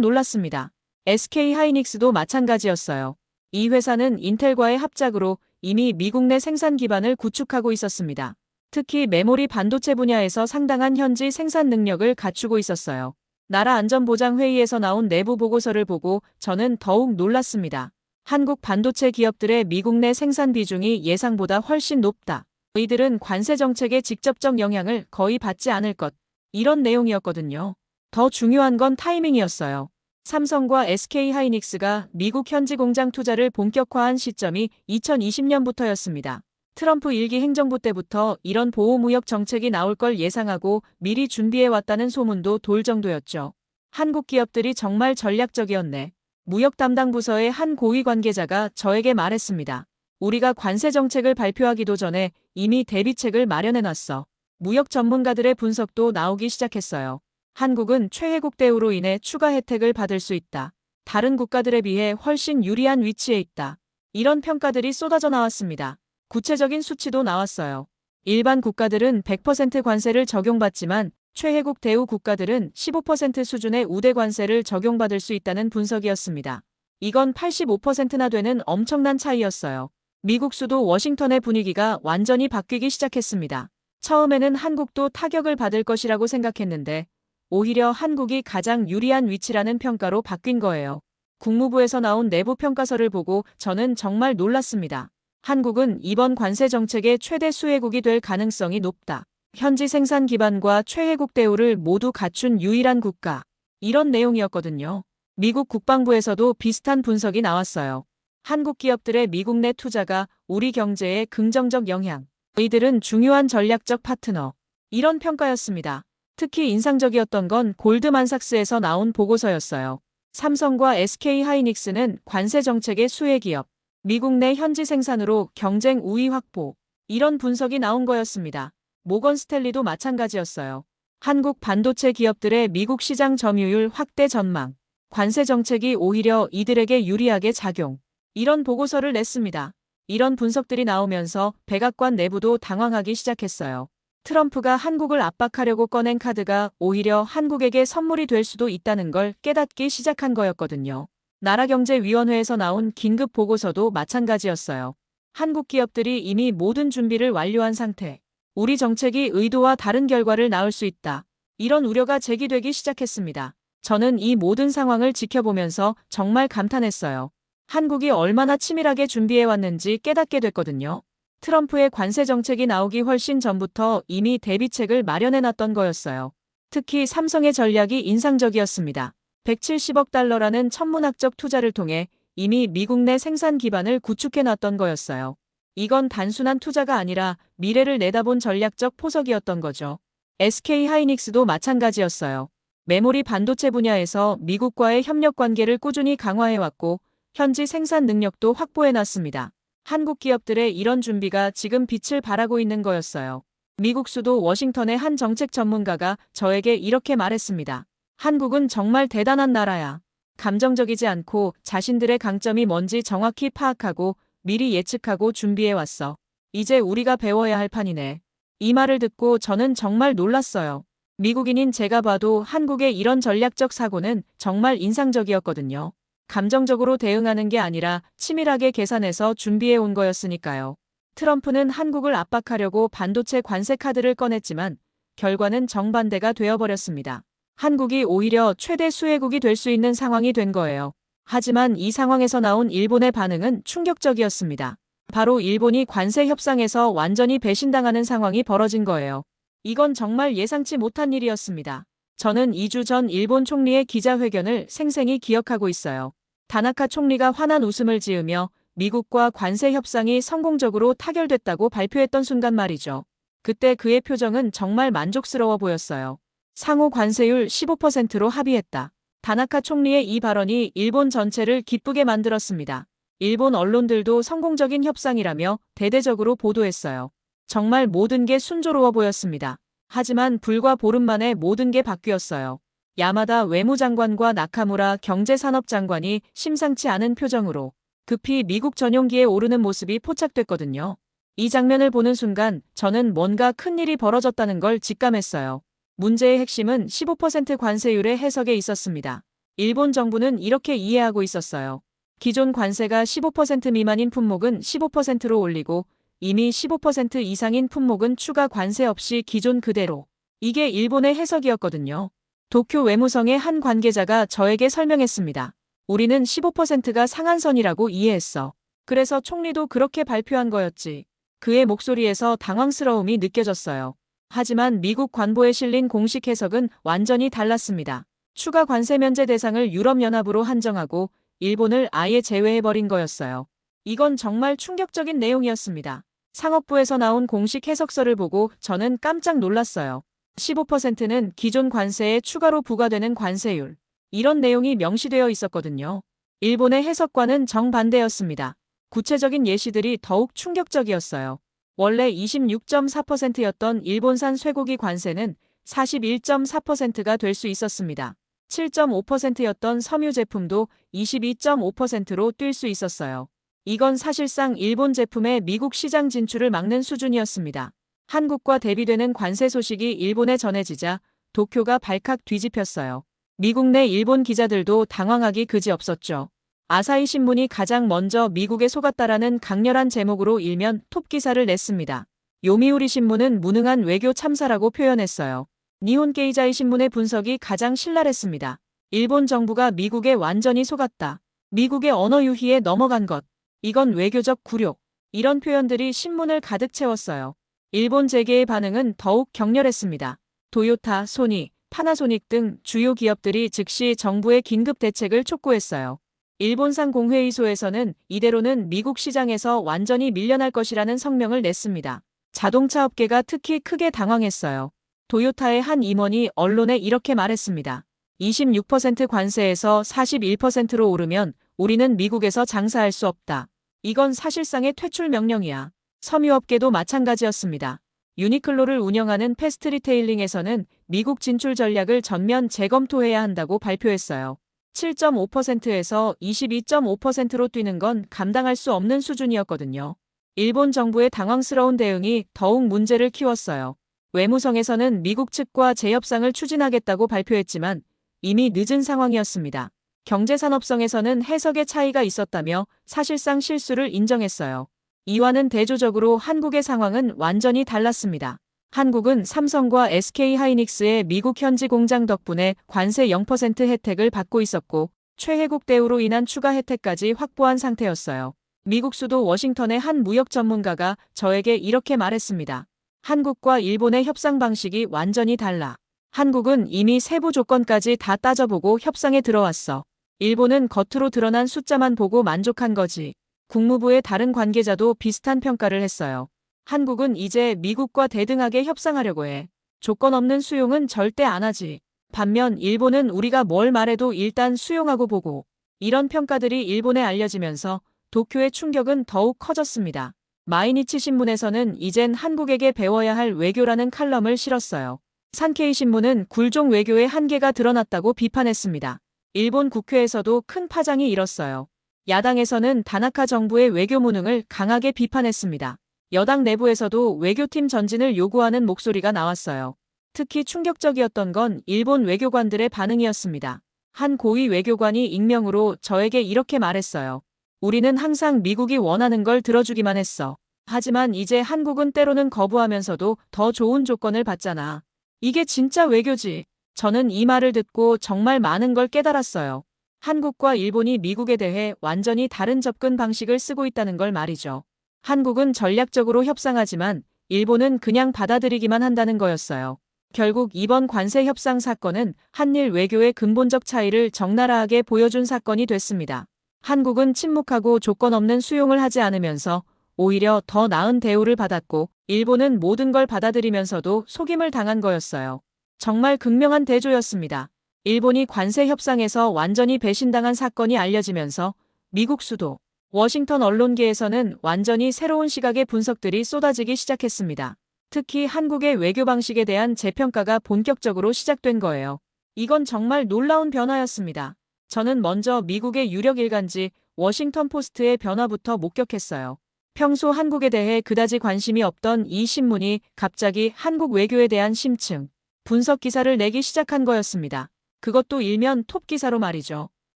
놀랐습니다. SK하이닉스도 마찬가지였어요. 이 회사는 인텔과의 합작으로 이미 미국 내 생산 기반을 구축하고 있었습니다. 특히 메모리 반도체 분야에서 상당한 현지 생산 능력을 갖추고 있었어요. 나라안전보장회의에서 나온 내부 보고서를 보고 저는 더욱 놀랐습니다. 한국 반도체 기업들의 미국 내 생산 비중이 예상보다 훨씬 높다. 이들은 관세 정책의 직접적 영향을 거의 받지 않을 것. 이런 내용이었거든요. 더 중요한 건 타이밍이었어요. 삼성과 SK하이닉스가 미국 현지 공장 투자를 본격화한 시점이 2020년부터였습니다. 트럼프 1기 행정부 때부터 이런 보호무역 정책이 나올 걸 예상하고 미리 준비해왔다는 소문도 돌 정도였죠. 한국 기업들이 정말 전략적이었네. 무역 담당 부서의 한 고위 관계자가 저에게 말했습니다. 우리가 관세 정책을 발표하기도 전에 이미 대비책을 마련해놨어. 무역 전문가들의 분석도 나오기 시작했어요. 한국은 최혜국 대우로 인해 추가 혜택을 받을 수 있다. 다른 국가들에 비해 훨씬 유리한 위치에 있다. 이런 평가들이 쏟아져 나왔습니다. 구체적인 수치도 나왔어요. 일반 국가들은 100% 관세를 적용받지만 최혜국 대우 국가들은 15% 수준의 우대 관세를 적용받을 수 있다는 분석이었습니다. 이건 85%나 되는 엄청난 차이였어요. 미국 수도 워싱턴의 분위기가 완전히 바뀌기 시작했습니다. 처음에는 한국도 타격을 받을 것이라고 생각했는데 오히려 한국이 가장 유리한 위치라는 평가로 바뀐 거예요. 국무부에서 나온 내부 평가서를 보고 저는 정말 놀랐습니다. 한국은 이번 관세 정책의 최대 수혜국이 될 가능성이 높다. 현지 생산 기반과 최혜국 대우를 모두 갖춘 유일한 국가. 이런 내용이었거든요. 미국 국방부에서도 비슷한 분석이 나왔어요. 한국 기업들의 미국 내 투자가 우리 경제에 긍정적 영향. 이들은 중요한 전략적 파트너. 이런 평가였습니다. 특히 인상적이었던 건 골드만삭스에서 나온 보고서였어요. 삼성과 SK하이닉스는 관세 정책의 수혜 기업. 미국 내 현지 생산으로 경쟁 우위 확보. 이런 분석이 나온 거였습니다. 모건 스탠리도 마찬가지였어요. 한국 반도체 기업들의 미국 시장 점유율 확대 전망. 관세 정책이 오히려 이들에게 유리하게 작용. 이런 보고서를 냈습니다. 이런 분석들이 나오면서 백악관 내부도 당황하기 시작했어요. 트럼프가 한국을 압박하려고 꺼낸 카드가 오히려 한국에게 선물이 될 수도 있다는 걸 깨닫기 시작한 거였거든요. 나라경제위원회에서 나온 긴급 보고서도 마찬가지였어요. 한국 기업들이 이미 모든 준비를 완료한 상태. 우리 정책이 의도와 다른 결과를 낳을 수 있다. 이런 우려가 제기되기 시작했습니다. 저는 이 모든 상황을 지켜보면서 정말 감탄했어요. 한국이 얼마나 치밀하게 준비해왔는지 깨닫게 됐거든요. 트럼프의 관세 정책이 나오기 훨씬 전부터 이미 대비책을 마련해놨던 거였어요. 특히 삼성의 전략이 인상적이었습니다. 170억 달러라는 천문학적 투자를 통해 이미 미국 내 생산 기반을 구축해놨던 거였어요. 이건 단순한 투자가 아니라 미래를 내다본 전략적 포석이었던 거죠. SK하이닉스도 마찬가지였어요. 메모리 반도체 분야에서 미국과의 협력 관계를 꾸준히 강화해왔고 현지 생산 능력도 확보해놨습니다. 한국 기업들의 이런 준비가 지금 빛을 발하고 있는 거였어요. 미국 수도 워싱턴의 한 정책 전문가가 저에게 이렇게 말했습니다. 한국은 정말 대단한 나라야. 감정적이지 않고 자신들의 강점이 뭔지 정확히 파악하고 미리 예측하고 준비해왔어. 이제 우리가 배워야 할 판이네. 이 말을 듣고 저는 정말 놀랐어요. 미국인인 제가 봐도 한국의 이런 전략적 사고는 정말 인상적이었거든요. 감정적으로 대응하는 게 아니라 치밀하게 계산해서 준비해 온 거였으니까요. 트럼프는 한국을 압박하려고 반도체 관세 카드를 꺼냈지만 결과는 정반대가 되어버렸습니다. 한국이 오히려 최대 수혜국이 될 수 있는 상황이 된 거예요. 하지만 이 상황에서 나온 일본의 반응은 충격적이었습니다. 바로 일본이 관세 협상에서 완전히 배신당하는 상황이 벌어진 거예요. 이건 정말 예상치 못한 일이었습니다. 저는 2주 전 일본 총리의 기자회견을 생생히 기억하고 있어요. 다나카 총리가 환한 웃음을 지으며 미국과 관세 협상이 성공적으로 타결됐다고 발표했던 순간 말이죠. 그때 그의 표정은 정말 만족스러워 보였어요. 상호 관세율 15%로 합의했다. 다나카 총리의 이 발언이 일본 전체를 기쁘게 만들었습니다. 일본 언론들도 성공적인 협상이라며 대대적으로 보도했어요. 정말 모든 게 순조로워 보였습니다. 하지만 불과 보름 만에 모든 게 바뀌었어요. 야마다 외무장관과 나카무라 경제산업장관이 심상치 않은 표정으로 급히 미국 전용기에 오르는 모습이 포착됐거든요. 이 장면을 보는 순간 저는 뭔가 큰일이 벌어졌다는 걸 직감했어요. 문제의 핵심은 15% 관세율의 해석에 있었습니다. 일본 정부는 이렇게 이해하고 있었어요. 기존 관세가 15% 미만인 품목은 15%로 올리고 이미 15% 이상인 품목은 추가 관세 없이 기존 그대로. 이게 일본의 해석이었거든요. 도쿄 외무성의 한 관계자가 저에게 설명했습니다. 우리는 15%가 상한선이라고 이해했어. 그래서 총리도 그렇게 발표한 거였지. 그의 목소리에서 당황스러움이 느껴졌어요. 하지만 미국 관보에 실린 공식 해석은 완전히 달랐습니다. 추가 관세 면제 대상을 유럽연합으로 한정하고 일본을 아예 제외해버린 거였어요. 이건 정말 충격적인 내용이었습니다. 상업부에서 나온 공식 해석서를 보고 저는 깜짝 놀랐어요. 15%는 기존 관세에 추가로 부과되는 관세율. 이런 내용이 명시되어 있었거든요. 일본의 해석과는 정반대였습니다. 구체적인 예시들이 더욱 충격적이었어요. 원래 26.4%였던 일본산 쇠고기 관세는 41.4%가 될 수 있었습니다. 7.5%였던 섬유 제품도 22.5%로 뛸 수 있었어요. 이건 사실상 일본 제품의 미국 시장 진출을 막는 수준이었습니다. 한국과 대비되는 관세 소식이 일본에 전해지자 도쿄가 발칵 뒤집혔어요. 미국 내 일본 기자들도 당황하기 그지없었죠. 아사히 신문이 가장 먼저 미국에 속았다라는 강렬한 제목으로 일면 톱 기사를 냈습니다. 요미우리 신문은 무능한 외교 참사라고 표현했어요. 니혼케이자이 신문의 분석이 가장 신랄했습니다. 일본 정부가 미국에 완전히 속았다. 미국의 언어 유희에 넘어간 것, 이건 외교적 굴욕, 이런 표현들이 신문을 가득 채웠어요. 일본 재계의 반응은 더욱 격렬했습니다. 도요타, 소니, 파나소닉 등 주요 기업들이 즉시 정부의 긴급 대책을 촉구했어요. 일본산 공회의소에서는 이대로는 미국 시장에서 완전히 밀려날 것이라는 성명을 냈습니다. 자동차 업계가 특히 크게 당황했어요. 도요타의 한 임원이 언론에 이렇게 말했습니다. 26% 관세에서 41%로 오르면 우리는 미국에서 장사할 수 없다. 이건 사실상의 퇴출 명령이야. 섬유업계도 마찬가지였습니다. 유니클로를 운영하는 패스트 리테일링에서는 미국 진출 전략을 전면 재검토해야 한다고 발표했어요. 7.5%에서 22.5%로 뛰는 건 감당할 수 없는 수준이었거든요. 일본 정부의 당황스러운 대응이 더욱 문제를 키웠어요. 외무성에서는 미국 측과 재협상을 추진하겠다고 발표했지만 이미 늦은 상황이었습니다. 경제산업성에서는 해석의 차이가 있었다며 사실상 실수를 인정했어요. 이와는 대조적으로 한국의 상황은 완전히 달랐습니다. 한국은 삼성과 SK하이닉스의 미국 현지 공장 덕분에 관세 0% 혜택을 받고 있었고 최혜국 대우로 인한 추가 혜택까지 확보한 상태였어요. 미국 수도 워싱턴의 한 무역 전문가가 저에게 이렇게 말했습니다. 한국과 일본의 협상 방식이 완전히 달라. 한국은 이미 세부 조건까지 다 따져보고 협상에 들어왔어. 일본은 겉으로 드러난 숫자만 보고 만족한 거지. 국무부의 다른 관계자도 비슷한 평가를 했어요. 한국은 이제 미국과 대등하게 협상하려고 해. 조건 없는 수용은 절대 안 하지. 반면 일본은 우리가 뭘 말해도 일단 수용하고 보고. 이런 평가들이 일본에 알려지면서 도쿄의 충격은 더욱 커졌습니다. 마이니치 신문에서는 이젠 한국에게 배워야 할 외교라는 칼럼을 실었어요. 산케이 신문은 굴종 외교의 한계가 드러났다고 비판했습니다. 일본 국회에서도 큰 파장이 일었어요. 야당에서는 다나카 정부의 외교 무능을 강하게 비판했습니다. 여당 내부에서도 외교팀 전진을 요구하는 목소리가 나왔어요. 특히 충격적이었던 건 일본 외교관들의 반응이었습니다. 한 고위 외교관이 익명으로 저에게 이렇게 말했어요. 우리는 항상 미국이 원하는 걸 들어주기만 했어. 하지만 이제 한국은 때로는 거부하면서도 더 좋은 조건을 받잖아. 이게 진짜 외교지. 저는 이 말을 듣고 정말 많은 걸 깨달았어요. 한국과 일본이 미국에 대해 완전히 다른 접근 방식을 쓰고 있다는 걸 말이죠. 한국은 전략적으로 협상하지만 일본은 그냥 받아들이기만 한다는 거였어요. 결국 이번 관세 협상 사건은 한일 외교의 근본적 차이를 적나라하게 보여준 사건이 됐습니다. 한국은 침묵하고 조건 없는 수용을 하지 않으면서 오히려 더 나은 대우를 받았고 일본은 모든 걸 받아들이면서도 속임을 당한 거였어요. 정말 극명한 대조였습니다. 일본이 관세 협상에서 완전히 배신당한 사건이 알려지면서 미국 수도 워싱턴 언론계에서는 완전히 새로운 시각의 분석들이 쏟아지기 시작했습니다. 특히 한국의 외교 방식에 대한 재평가가 본격적으로 시작된 거예요. 이건 정말 놀라운 변화였습니다. 저는 먼저 미국의 유력 일간지 워싱턴 포스트의 변화부터 목격했어요. 평소 한국에 대해 그다지 관심이 없던 이 신문이 갑자기 한국 외교에 대한 심층, 분석 기사를 내기 시작한 거였습니다. 그것도 일면 톱 기사로 말이죠.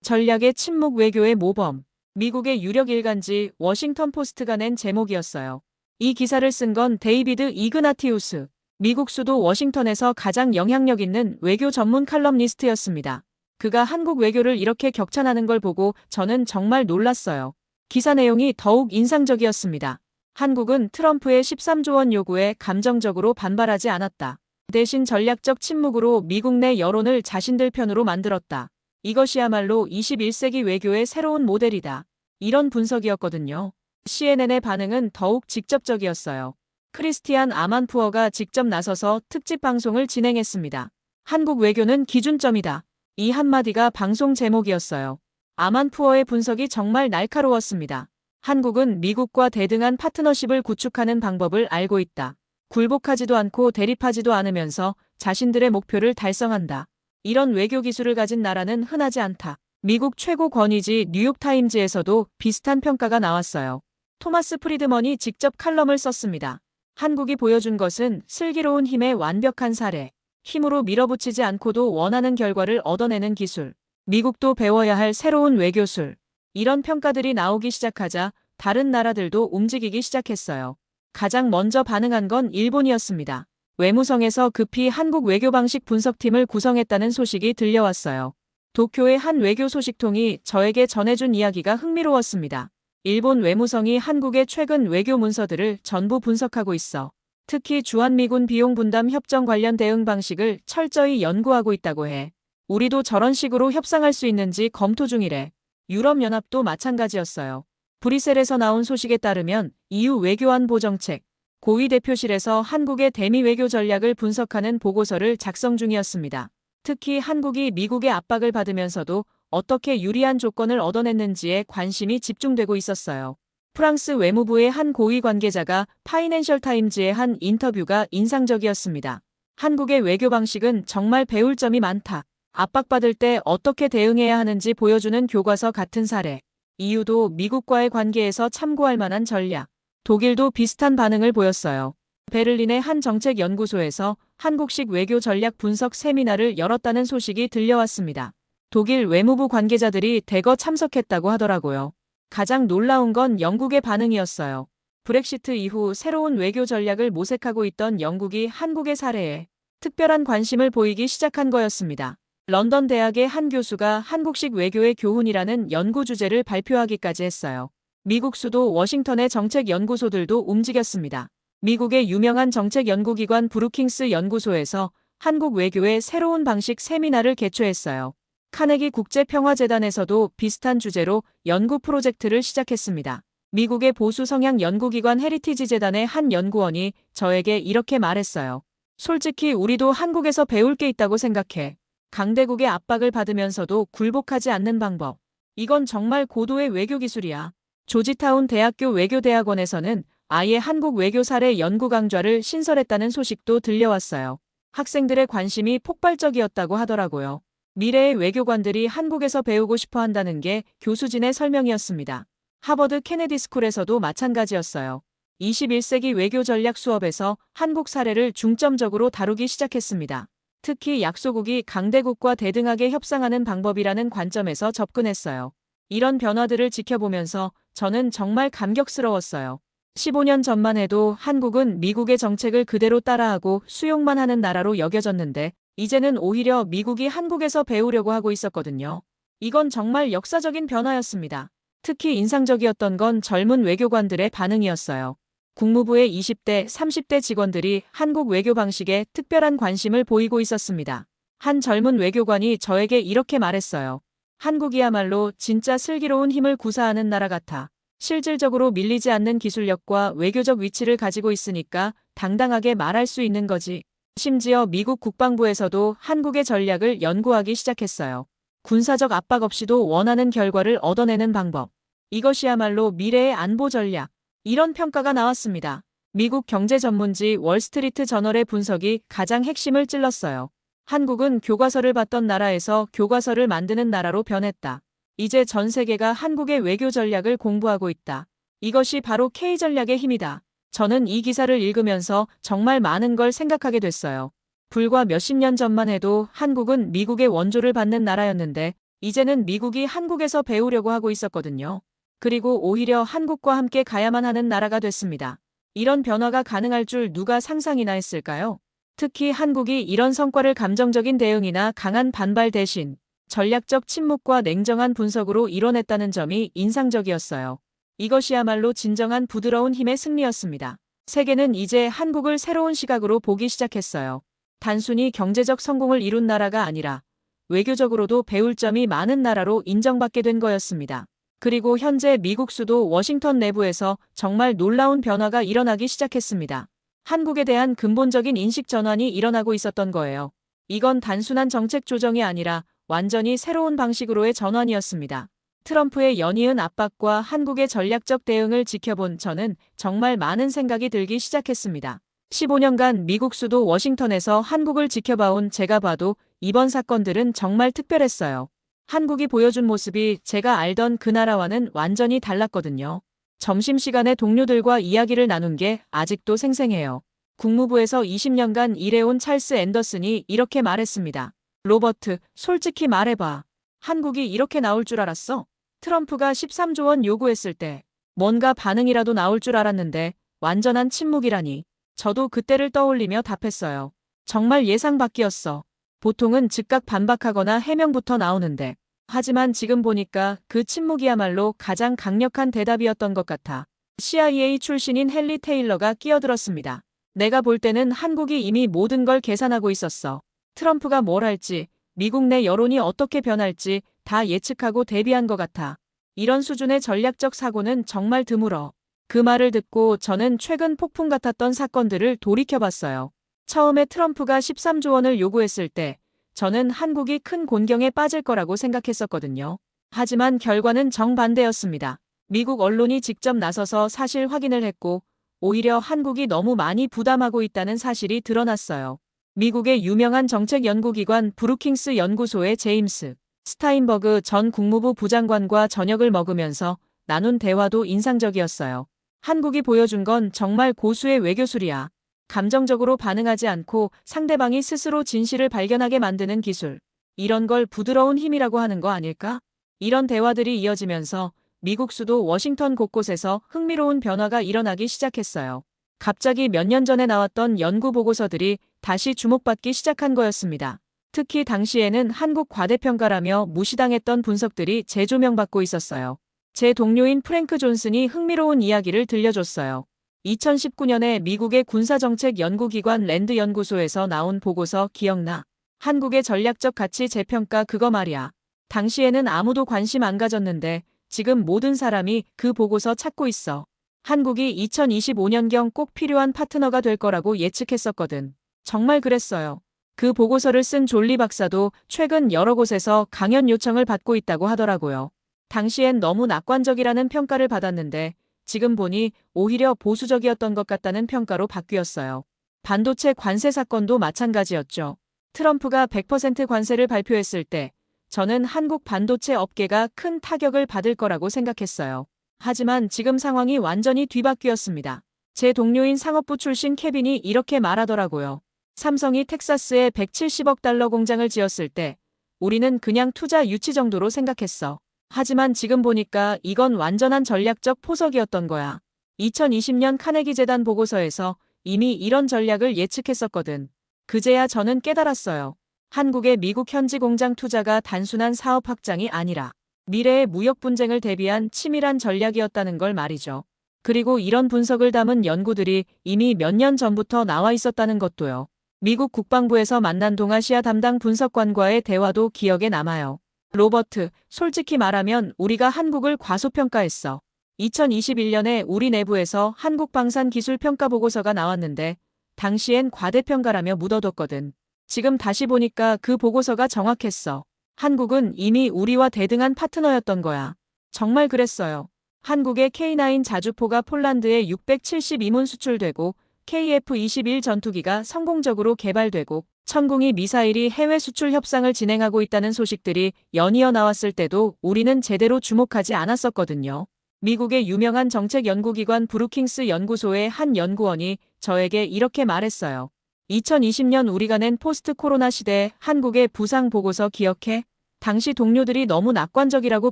전략의 침묵 외교의 모범. 미국의 유력 일간지 워싱턴 포스트가 낸 제목이었어요. 이 기사를 쓴 건 데이비드 이그나티우스, 미국 수도 워싱턴에서 가장 영향력 있는 외교 전문 칼럼니스트였습니다. 그가 한국 외교를 이렇게 격찬하는 걸 보고 저는 정말 놀랐어요. 기사 내용이 더욱 인상적이었습니다. 한국은 트럼프의 13조 원 요구에 감정적으로 반발하지 않았다. 대신 전략적 침묵으로 미국 내 여론을 자신들 편으로 만들었다. 이것이야말로 21세기 외교의 새로운 모델이다. 이런 분석이었거든요. CNN의 반응은 더욱 직접적이었어요. 크리스티안 아만푸어가 직접 나서서 특집 방송을 진행했습니다. 한국 외교는 기준점이다. 이 한마디가 방송 제목이었어요. 아만푸어의 분석이 정말 날카로웠습니다. 한국은 미국과 대등한 파트너십을 구축하는 방법을 알고 있다. 굴복하지도 않고 대립하지도 않으면서 자신들의 목표를 달성한다. 이런 외교 기술을 가진 나라는 흔하지 않다. 미국 최고 권위지 뉴욕타임즈에서도 비슷한 평가가 나왔어요. 토마스 프리드먼이 직접 칼럼을 썼습니다. 한국이 보여준 것은 슬기로운 힘의 완벽한 사례. 힘으로 밀어붙이지 않고도 원하는 결과를 얻어내는 기술. 미국도 배워야 할 새로운 외교술. 이런 평가들이 나오기 시작하자 다른 나라들도 움직이기 시작했어요. 가장 먼저 반응한 건 일본이었습니다. 외무성에서 급히 한국 외교 방식 분석팀을 구성했다는 소식이 들려왔어요. 도쿄의 한 외교 소식통이 저에게 전해준 이야기가 흥미로웠습니다. 일본 외무성이 한국의 최근 외교 문서들을 전부 분석하고 있어 특히 주한미군 비용 분담 협정 관련 대응 방식을 철저히 연구하고 있다고 해. 우리도 저런 식으로 협상할 수 있는지 검토 중이래. 유럽연합도 마찬가지였어요. 브뤼셀에서 나온 소식에 따르면 EU 외교안보정책 고위 대표실에서 한국의 대미 외교 전략을 분석하는 보고서를 작성 중이었습니다. 특히 한국이 미국의 압박을 받으면서도 어떻게 유리한 조건을 얻어냈는지에 관심이 집중되고 있었어요. 프랑스 외무부의 한 고위 관계자가 파이낸셜 타임즈의 한 인터뷰가 인상적이었습니다. 한국의 외교 방식은 정말 배울 점이 많다. 압박받을 때 어떻게 대응해야 하는지 보여주는 교과서 같은 사례. EU도 미국과의 관계에서 참고할 만한 전략. 독일도 비슷한 반응을 보였어요. 베를린의 한 정책연구소에서 한국식 외교 전략 분석 세미나를 열었다는 소식이 들려왔습니다. 독일 외무부 관계자들이 대거 참석했다고 하더라고요. 가장 놀라운 건 영국의 반응이었어요. 브렉시트 이후 새로운 외교 전략을 모색하고 있던 영국이 한국의 사례에 특별한 관심을 보이기 시작한 거였습니다. 런던 대학의 한 교수가 한국식 외교의 교훈이라는 연구 주제를 발표하기까지 했어요. 미국 수도 워싱턴의 정책연구소들도 움직였습니다. 미국의 유명한 정책연구기관 브루킹스 연구소에서 한국 외교의 새로운 방식 세미나를 개최했어요. 카네기 국제평화재단에서도 비슷한 주제로 연구 프로젝트를 시작했습니다. 미국의 보수 성향 연구기관 헤리티지 재단의 한 연구원이 저에게 이렇게 말했어요. 솔직히 우리도 한국에서 배울 게 있다고 생각해. 강대국의 압박을 받으면서도 굴복하지 않는 방법. 이건 정말 고도의 외교 기술이야. 조지타운 대학교 외교대학원에서는 아예 한국 외교 사례 연구 강좌를 신설했다는 소식도 들려왔어요. 학생들의 관심이 폭발적이었다고 하더라고요. 미래의 외교관들이 한국에서 배우고 싶어 한다는 게 교수진의 설명이었습니다. 하버드 케네디 스쿨에서도 마찬가지였어요. 21세기 외교 전략 수업에서 한국 사례를 중점적으로 다루기 시작했습니다. 특히 약소국이 강대국과 대등하게 협상하는 방법이라는 관점에서 접근했어요. 이런 변화들을 지켜보면서 저는 정말 감격스러웠어요. 15년 전만 해도 한국은 미국의 정책을 그대로 따라하고 수용만 하는 나라로 여겨졌는데 이제는 오히려 미국이 한국에서 배우려고 하고 있었거든요. 이건 정말 역사적인 변화였습니다. 특히 인상적이었던 건 젊은 외교관들의 반응이었어요. 국무부의 20대, 30대 직원들이 한국 외교 방식에 특별한 관심을 보이고 있었습니다. 한 젊은 외교관이 저에게 이렇게 말했어요. 한국이야말로 진짜 슬기로운 힘을 구사하는 나라 같아. 실질적으로 밀리지 않는 기술력과 외교적 위치를 가지고 있으니까 당당하게 말할 수 있는 거지. 심지어 미국 국방부에서도 한국의 전략을 연구하기 시작했어요. 군사적 압박 없이도 원하는 결과를 얻어내는 방법. 이것이야말로 미래의 안보 전략. 이런 평가가 나왔습니다. 미국 경제 전문지 월스트리트 저널의 분석이 가장 핵심을 찔렀어요. 한국은 교과서를 받던 나라에서 교과서를 만드는 나라로 변했다. 이제 전 세계가 한국의 외교 전략을 공부하고 있다. 이것이 바로 K전략의 힘이다. 저는 이 기사를 읽으면서 정말 많은 걸 생각하게 됐어요. 불과 몇십 년 전만 해도 한국은 미국의 원조를 받는 나라였는데 이제는 미국이 한국에서 배우려고 하고 있었거든요. 그리고 오히려 한국과 함께 가야만 하는 나라가 됐습니다. 이런 변화가 가능할 줄 누가 상상이나 했을까요? 특히 한국이 이런 성과를 감정적인 대응이나 강한 반발 대신 전략적 침묵과 냉정한 분석으로 이뤄냈다는 점이 인상적이었어요. 이것이야말로 진정한 부드러운 힘의 승리였습니다. 세계는 이제 한국을 새로운 시각으로 보기 시작했어요. 단순히 경제적 성공을 이룬 나라가 아니라 외교적으로도 배울 점이 많은 나라로 인정받게 된 거였습니다. 그리고 현재 미국 수도 워싱턴 내부에서 정말 놀라운 변화가 일어나기 시작했습니다. 한국에 대한 근본적인 인식 전환이 일어나고 있었던 거예요. 이건 단순한 정책 조정이 아니라 완전히 새로운 방식으로의 전환이었습니다. 트럼프의 연이은 압박과 한국의 전략적 대응을 지켜본 저는 정말 많은 생각이 들기 시작했습니다. 15년간 미국 수도 워싱턴에서 한국을 지켜봐온 제가 봐도 이번 사건들은 정말 특별했어요. 한국이 보여준 모습이 제가 알던 그 나라와는 완전히 달랐거든요. 점심시간에 동료들과 이야기를 나눈 게 아직도 생생해요. 국무부에서 20년간 일해온 찰스 앤더슨이 이렇게 말했습니다. 로버트, 솔직히 말해봐. 한국이 이렇게 나올 줄 알았어? 트럼프가 13조 원 요구했을 때 뭔가 반응이라도 나올 줄 알았는데 완전한 침묵이라니. 저도 그때를 떠올리며 답했어요. 정말 예상 밖이었어. 보통은 즉각 반박하거나 해명부터 나오는데, 하지만 지금 보니까 그 침묵이야말로 가장 강력한 대답이었던 것 같아. CIA 출신인 헨리 테일러가 끼어들었습니다. 내가 볼 때는 한국이 이미 모든 걸 계산하고 있었어. 트럼프가 뭘 할지, 미국 내 여론이 어떻게 변할지 다 예측하고 대비한 것 같아. 이런 수준의 전략적 사고는 정말 드물어. 그 말을 듣고 저는 최근 폭풍 같았던 사건들을 돌이켜봤어요. 처음에 트럼프가 13조 원을 요구했을 때 저는 한국이 큰 곤경에 빠질 거라고 생각했었거든요. 하지만 결과는 정반대였습니다. 미국 언론이 직접 나서서 사실 확인을 했고 오히려 한국이 너무 많이 부담하고 있다는 사실이 드러났어요. 미국의 유명한 정책연구기관 브루킹스 연구소의 제임스 스타인버그 전 국무부 부장관과 저녁을 먹으면서 나눈 대화도 인상적이었어요. 한국이 보여준 건 정말 고수의 외교술이야. 감정적으로 반응하지 않고 상대방이 스스로 진실을 발견하게 만드는 기술. 이런 걸 부드러운 힘이라고 하는 거 아닐까? 이런 대화들이 이어지면서 미국 수도 워싱턴 곳곳에서 흥미로운 변화가 일어나기 시작했어요. 갑자기 몇 년 전에 나왔던 연구 보고서들이 다시 주목받기 시작한 거였습니다. 특히 당시에는 한국 과대평가라며 무시당했던 분석들이 재조명받고 있었어요. 제 동료인 프랭크 존슨이 흥미로운 이야기를 들려줬어요. 2019년에 미국의 군사정책연구기관 랜드 연구소에서 나온 보고서 기억나? 한국의 전략적 가치 재평가 그거 말이야. 당시에는 아무도 관심 안 가졌는데 지금 모든 사람이 그 보고서 찾고 있어. 한국이 2025년경 꼭 필요한 파트너가 될 거라고 예측했었거든. 정말 그랬어요. 그 보고서를 쓴 졸리 박사도 최근 여러 곳에서 강연 요청을 받고 있다고 하더라고요. 당시엔 너무 낙관적이라는 평가를 받았는데 지금 보니 오히려 보수적이었던 것 같다는 평가로 바뀌었어요. 반도체 관세 사건도 마찬가지였죠. 트럼프가 100% 관세를 발표했을 때 저는 한국 반도체 업계가 큰 타격을 받을 거라고 생각했어요. 하지만 지금 상황이 완전히 뒤바뀌었습니다. 제 동료인 상업부 출신 케빈이 이렇게 말하더라고요. 삼성이 텍사스에 170억 달러 공장을 지었을 때 우리는 그냥 투자 유치 정도로 생각했어. 하지만 지금 보니까 이건 완전한 전략적 포석이었던 거야. 2020년 카네기 재단 보고서에서 이미 이런 전략을 예측했었거든. 그제야 저는 깨달았어요. 한국의 미국 현지 공장 투자가 단순한 사업 확장이 아니라 미래의 무역 분쟁을 대비한 치밀한 전략이었다는 걸 말이죠. 그리고 이런 분석을 담은 연구들이 이미 몇 년 전부터 나와 있었다는 것도요. 미국 국방부에서 만난 동아시아 담당 분석관과의 대화도 기억에 남아요. 로버트, 솔직히 말하면 우리가 한국을 과소평가했어. 2021년에 우리 내부에서 한국 방산 기술 평가 보고서가 나왔는데 당시엔 과대평가라며 묻어뒀거든. 지금 다시 보니까 그 보고서가 정확했어. 한국은 이미 우리와 대등한 파트너였던 거야. 정말 그랬어요. 한국의 K9 자주포가 폴란드에 672문 수출되고 KF-21 전투기가 성공적으로 개발되고 천궁이 미사일이 해외 수출 협상을 진행하고 있다는 소식들이 연이어 나왔을 때도 우리는 제대로 주목하지 않았었거든요. 미국의 유명한 정책연구기관 브루킹스 연구소의 한 연구원이 저에게 이렇게 말했어요. 2020년 우리가 낸 포스트 코로나 시대 한국의 부상 보고서 기억해? 당시 동료들이 너무 낙관적이라고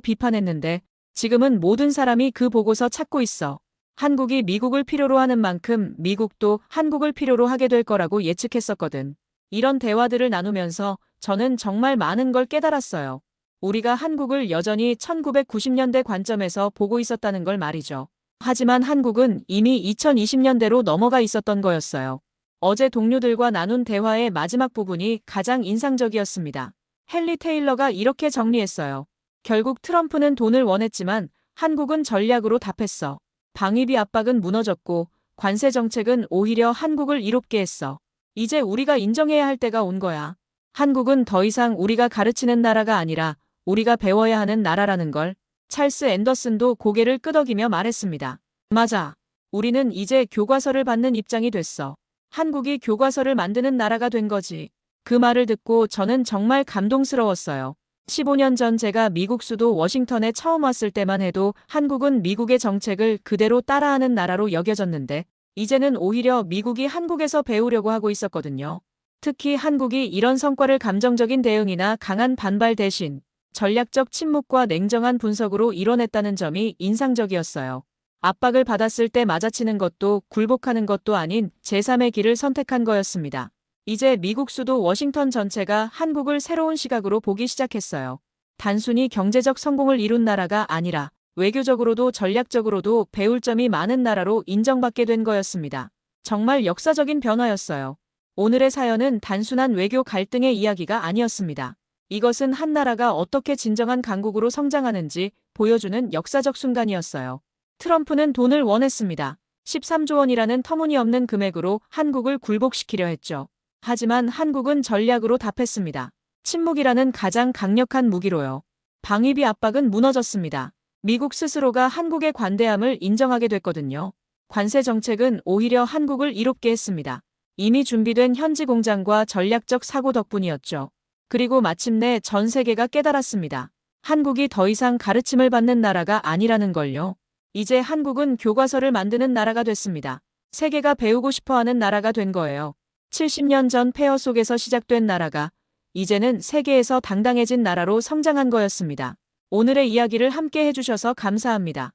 비판했는데 지금은 모든 사람이 그 보고서 찾고 있어. 한국이 미국을 필요로 하는 만큼 미국도 한국을 필요로 하게 될 거라고 예측했었거든. 이런 대화들을 나누면서 저는 정말 많은 걸 깨달았어요. 우리가 한국을 여전히 1990년대 관점에서 보고 있었다는 걸 말이죠. 하지만 한국은 이미 2020년대로 넘어가 있었던 거였어요. 어제 동료들과 나눈 대화의 마지막 부분이 가장 인상적이었습니다. 헨리 테일러가 이렇게 정리했어요. 결국 트럼프는 돈을 원했지만 한국은 전략으로 답했어. 방위비 압박은 무너졌고 관세 정책은 오히려 한국을 이롭게 했어. 이제 우리가 인정해야 할 때가 온 거야. 한국은 더 이상 우리가 가르치는 나라가 아니라 우리가 배워야 하는 나라라는 걸. 찰스 앤더슨도 고개를 끄덕이며 말했습니다. 맞아. 우리는 이제 교과서를 받는 입장이 됐어. 한국이 교과서를 만드는 나라가 된 거지. 그 말을 듣고 저는 정말 감동스러웠어요. 15년 전 제가 미국 수도 워싱턴에 처음 왔을 때만 해도 한국은 미국의 정책을 그대로 따라하는 나라로 여겨졌는데 이제는 오히려 미국이 한국에서 배우려고 하고 있었거든요. 특히 한국이 이런 성과를 감정적인 대응이나 강한 반발 대신 전략적 침묵과 냉정한 분석으로 이뤄냈다는 점이 인상적이었어요. 압박을 받았을 때 맞아치는 것도 굴복하는 것도 아닌 제3의 길을 선택한 거였습니다. 이제 미국 수도 워싱턴 전체가 한국을 새로운 시각으로 보기 시작했어요. 단순히 경제적 성공을 이룬 나라가 아니라 외교적으로도 전략적으로도 배울 점이 많은 나라로 인정받게 된 거였습니다. 정말 역사적인 변화였어요. 오늘의 사연은 단순한 외교 갈등의 이야기가 아니었습니다. 이것은 한 나라가 어떻게 진정한 강국으로 성장하는지 보여주는 역사적 순간이었어요. 트럼프는 돈을 원했습니다. 13조 원이라는 터무니없는 금액으로 한국을 굴복시키려 했죠. 하지만 한국은 전략으로 답했습니다. 침묵이라는 가장 강력한 무기로요. 방위비 압박은 무너졌습니다. 미국 스스로가 한국의 관대함을 인정하게 됐거든요. 관세 정책은 오히려 한국을 이롭게 했습니다. 이미 준비된 현지 공장과 전략적 사고 덕분이었죠. 그리고 마침내 전 세계가 깨달았습니다. 한국이 더 이상 가르침을 받는 나라가 아니라는 걸요. 이제 한국은 교과서를 만드는 나라가 됐습니다. 세계가 배우고 싶어하는 나라가 된 거예요. 70년 전 폐허 속에서 시작된 나라가 이제는 세계에서 당당해진 나라로 성장한 거였습니다. 오늘의 이야기를 함께 해주셔서 감사합니다.